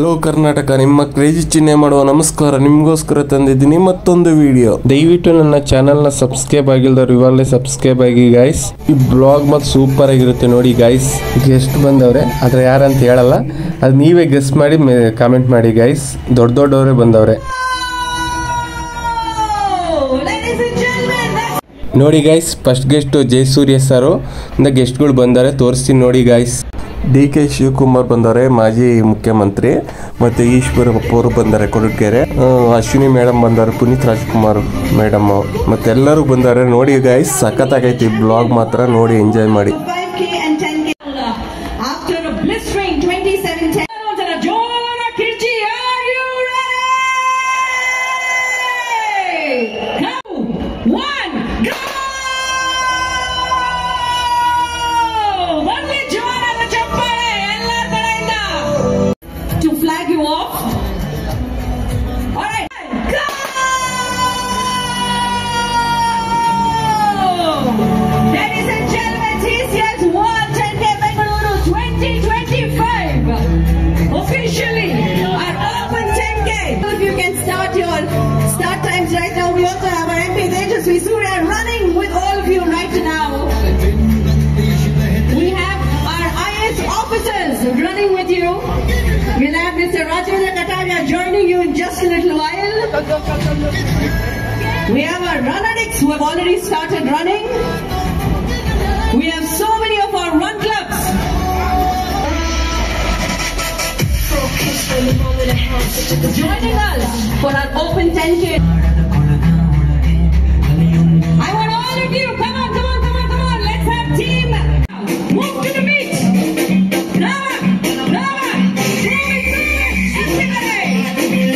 Hello Karnataka, ನಿಮ್ಮ crazy ಚಿಹ್ನೆ ಮಾಡುವ ನಮಸ್ಕಾರ. ನಿಮಗೋಸ್ಕರ ತಂದಿದ್ದೀನಿ ಮತ್ತೊಂದು ವಿಡಿಯೋ. ದಯವಿಟ್ಟು ನನ್ನ ಚಾನಲ್ನ ಸಬ್ಸ್ಕ್ರೈಬ್ ಆಗಿಲ್ದವ್ರು ಇವಾಗಲೇ ಸಬ್ಸ್ಕ್ರೈಬ್ ಆಗಿ ಗೈಸ್. ಈ ಬ್ಲಾಗ್ ಮತ್ತು ಸೂಪರ್ ಆಗಿರುತ್ತೆ ನೋಡಿ ಗೈಸ್. ಗೆಸ್ಟ್ ಬಂದವ್ರೆ, ಆದರೆ ಯಾರಂತ ಹೇಳಲ್ಲ, ಅದು ನೀವೇ ಗೆಸ್ ಮಾಡಿ ಕಾಮೆಂಟ್ ಮಾಡಿ ಗೈಸ್. ದೊಡ್ಡವರೇ ಬಂದವ್ರೆ ನೋಡಿ ಗೈಸ್. ಫಸ್ಟ್ ಗೆಸ್ಟ್ ಜಯಸೂರ್ಯ ಸರು ಇಂದ ಗೆಸ್ಟ್ಗಳು ಬಂದರೆ ತೋರಿಸ್ತೀನಿ ನೋಡಿ ಗೈಸ್. DK ಶಿವಕುಮಾರ್ ಬಂದವರೆ, ಮಾಜಿ ಮುಖ್ಯಮಂತ್ರಿ. ಮತ್ತು ಈಶ್ವರಪ್ಪ ಅವರು ಬಂದರೆ ಕೊರಟಗೆರೆ. ಅಶ್ವಿನಿ ಮೇಡಮ್ ಬಂದವರು, ಪುನೀತ್ ರಾಜ್ಕುಮಾರ್ ಮೇಡಮ್ ಮತ್ತು ಎಲ್ಲರೂ ಬಂದವರು ನೋಡಿ ಗೈಸ್. ಸಖತ್ತಾಗೈತಿ ಬ್ಲಾಗ್, ಮಾತ್ರ ನೋಡಿ ಎಂಜಾಯ್ ಮಾಡಿ. Running with all of you right now. We have our IS officers running with you. We'll have Mr. Rajendra Kataria joining you in just a little while. We have our runners who have already started running. We have so many of our run clubs. Joining us for our open 10K. I want all of you, come on, come on, come on, come on. Let's have team. Move to the beat. Rama, Rama, move it, everybody.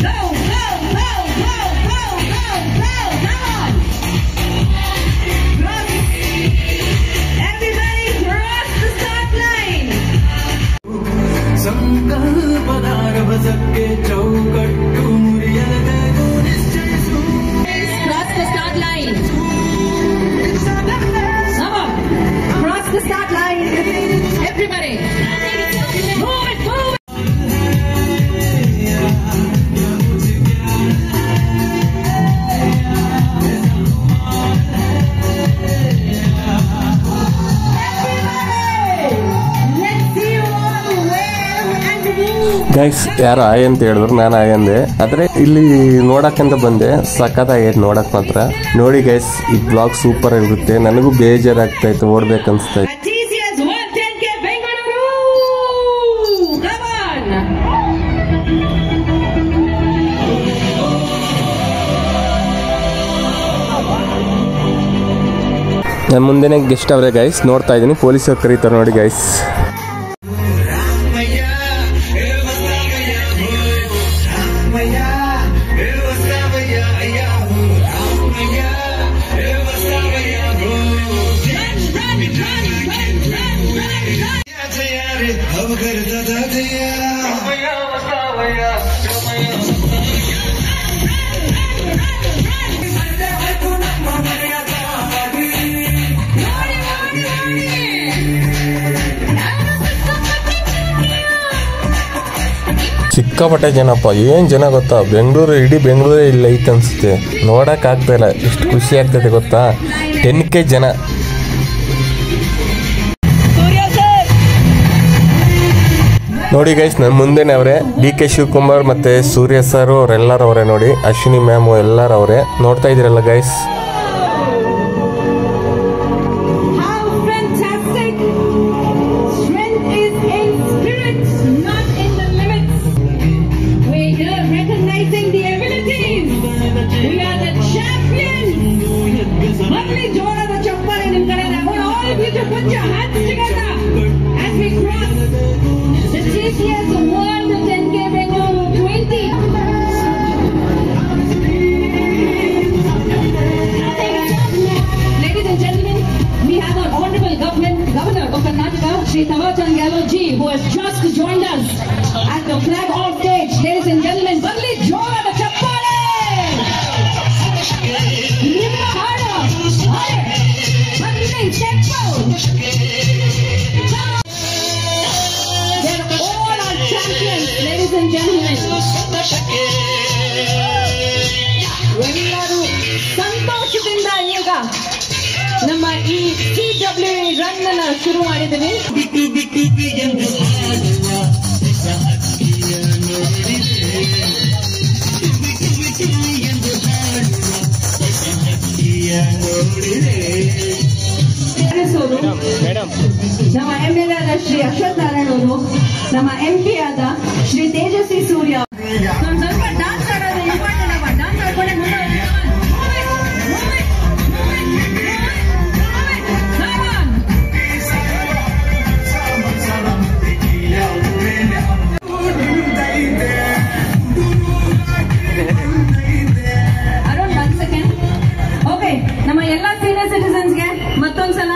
Run, run, run, run, run, run. Guys, ಯಾರು ಆಯ್ ಅಂತ ಹೇಳಿದ್ರು, ನಾನು ಆಯ್ ಅಂದೆ. ಆದರೆ ಇಲ್ಲಿ ನೋಡಕ್ಕಂತ ಬಂದೆ. ಸಖತ್ತಾಗೈತೆ ನೋಡಕ್ ಮಾತ್ರ. ನೋಡಿ ಗೈಸ್, ಈ ಬ್ಲಾಗ್ ಸೂಪರ್ ಆಗಿರುತ್ತೆ. ನನಗೂ ಬೇಜಾರಾಗ್ತಾ ಇತ್ತು, ಓಡ್ಬೇಕನ್ಸ್ತಾ ಇತ್ತು. ನನ್ನ ಮುಂದೆನೇ ಗೆಸ್ಟ್ ಅವ್ರೆ ಗೈಸ್, ನೋಡ್ತಾ ಇದ್ದೀನಿ. ಪೊಲೀಸರು ಕರೀತಾರೆ ನೋಡಿ ಗೈಸ್. ಸಿಕ್ಕಾಪಟ್ಟೆ ಜನಪ್ಪ, ಏನು ಜನ ಗೊತ್ತಾ. ಬೆಂಗಳೂರು, ಇಡೀ ಬೆಂಗಳೂರೇ ಇಲ್ಲ ಐತೆ ಅನ್ಸುತ್ತೆ. ನೋಡಕ್ ಆಗ್ತಾ ಇಲ್ಲ, ಎಷ್ಟು ಖುಷಿ ಆಗ್ತದೆ ಗೊತ್ತಾ. 10K ಜನ. ನೋಡಿ ಗೈಸ್, ನನ್ನ ಮುಂದೆನೇ ಅವರೇ DK ಶಿವಕುಮಾರ್ ಮತ್ತೆ ಸೂರ್ಯ ಸರ್ ಅವರೆಲ್ಲರೂ ಅವರೇ ನೋಡಿ. ಅಶ್ವಿನಿ ಮ್ಯಾಮು ಎಲ್ಲರೂ ಅವರೇ. ನೋಡ್ತಾ ಇದ್ದೀರಲ್ಲ guys. Lovely Jonah the Chappa in Canada. I want all of you to put your hands together. ಎಲ್ಲರೂ ಸಂತೋಷದಿಂದ ಈಗ ನಮ್ಮ ಈ CWE ರನ್ ಅನ್ನ ಶುರು ಮಾಡಿದ್ದೀವಿ. ನಮ್ಮ MLA ಆದ ಶ್ರೀ ಅಶ್ವಥ್ ನಾರಾಯಣ್ ಅವರು, ನಮ್ಮ MP ಆದ ಶ್ರೀ ತೇಜಸ್ವಿ ಸೂರ್ಯ. ಸ್ವಲ್ಪ ಡಾನ್ಸ್ ಆಡೋದು ಇಂಪಾರ್ಟೆಂಟ್. ಡಾನ್ಸ್ ಆಡ್ಕೊಂಡೆ ಮುಂದೆ ಅರೌಂಡ್ 1 ಸೆಕೆಂಡ್. ಓಕೆ, ನಮ್ಮ ಎಲ್ಲಾ ಸೀನಿಯರ್ ಸಿಟಿಸನ್ಸ್ಗೆ ಮತ್ತೊಂದ್ಸಲ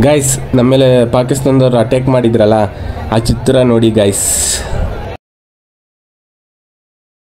ಗೈಸ್ ನಮ್ಮ ಮೇಲೆ ಪಾಕಿಸ್ತಾನದವ್ರು ಅಟ್ಯಾಕ್ ಮಾಡಿದ್ರಲ್ಲ ಆ ಚಿತ್ರ ನೋಡಿ ಗೈಸ್.